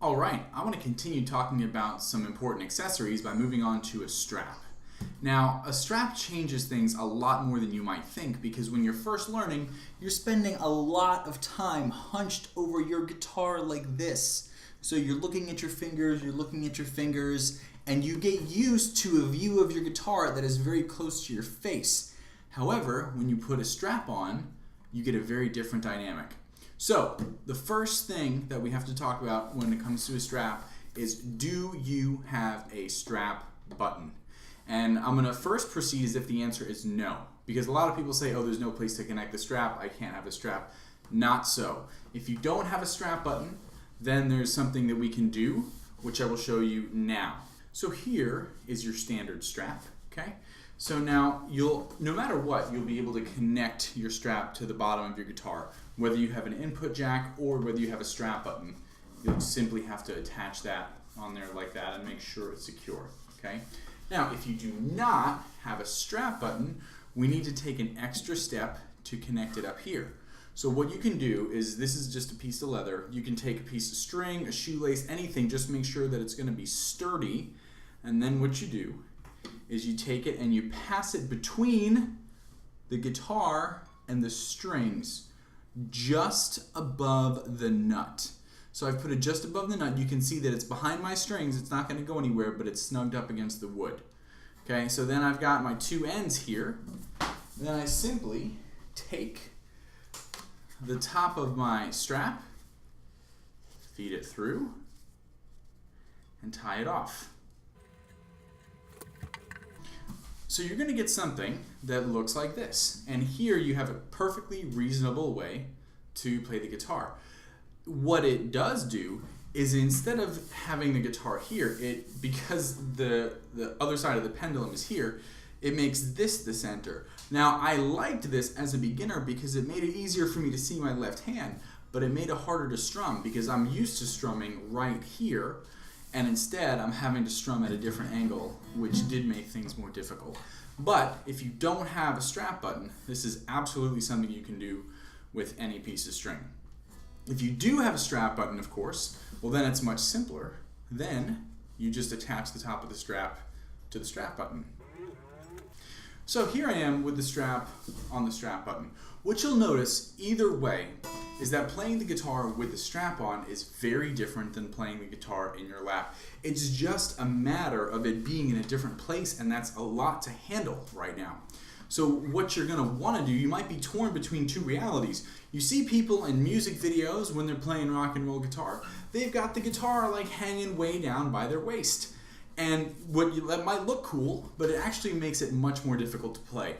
All right, I want to continue talking about some important accessories by moving on to a strap. Now, a strap changes things a lot more than you might think because when you're first learning, you're spending a lot of time hunched over your guitar like this. So you're looking at your fingers, and you get used to a view of your guitar that is very close to your face. However, when you put a strap on, you get a very different dynamic. So, the first thing that we have to talk about when it comes to a strap is, do you have a strap button? And I'm going to first proceed as if the answer is no. Because a lot of people say, oh, there's no place to connect the strap, I can't have a strap. Not so. If you don't have a strap button, then there's something that we can do, which I will show you now. So here is your standard strap, okay? So now, no matter what, you'll be able to connect your strap to the bottom of your guitar. Whether you have an input jack or whether you have a strap button, you'll simply have to attach that on there like that and make sure it's secure, okay? Now, if you do not have a strap button, we need to take an extra step to connect it up here. So what you can do is, this is just a piece of leather. You can take a piece of string, a shoelace, anything, just make sure that it's going to be sturdy. And then what you do is you take it and you pass it between the guitar and the strings, just above the nut. So I've put it just above the nut. You can see that it's behind my strings. It's not going to go anywhere, but it's snugged up against the wood. Okay, so then I've got my two ends here. Then I simply take the top of my strap, feed it through, and tie it off. So you're going to get something that looks like this. And here you have a perfectly reasonable way to play the guitar. What it does do is, instead of having the guitar here, because the other side of the pendulum is here, it makes this the center. Now, I liked this as a beginner because it made it easier for me to see my left hand, but it made it harder to strum because I'm used to strumming right here, and instead I'm having to strum at a different angle, which did make things more difficult. But if you don't have a strap button, this is absolutely something you can do with any piece of string. If you do have a strap button, of course, well then it's much simpler. Then you just attach the top of the strap to the strap button. So here I am with the strap on the strap button. What you'll notice either way is that playing the guitar with the strap on is very different than playing the guitar in your lap. It's just a matter of it being in a different place, and that's a lot to handle right now. So what you're going to want to do, you might be torn between two realities. You see people in music videos when they're playing rock and roll guitar, they've got the guitar like hanging way down by their waist. And that might look cool, but it actually makes it much more difficult to play.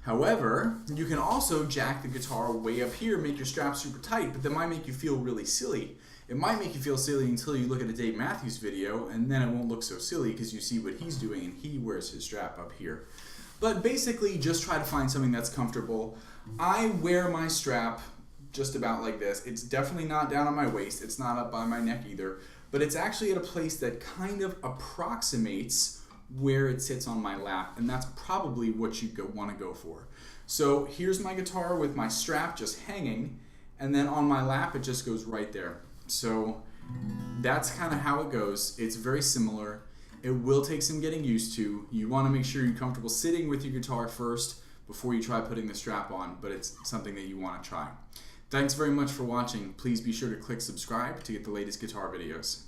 However, you can also jack the guitar way up here, make your strap super tight, but that might make you feel really silly. It might make you feel silly until you look at a Dave Matthews video, and then it won't look so silly because you see what he's doing and he wears his strap up here. But basically, just try to find something that's comfortable. I wear my strap just about like this. It's definitely not down on my waist. It's not up by my neck either. But it's actually at a place that kind of approximates where it sits on my lap. And that's probably what you want to go for. So here's my guitar with my strap just hanging. And then on my lap, it just goes right there. So that's kind of how it goes. It's very similar. It will take some getting used to. You want to make sure you're comfortable sitting with your guitar first before you try putting the strap on, but it's something that you want to try. Thanks very much for watching. Please be sure to click subscribe to get the latest guitar videos.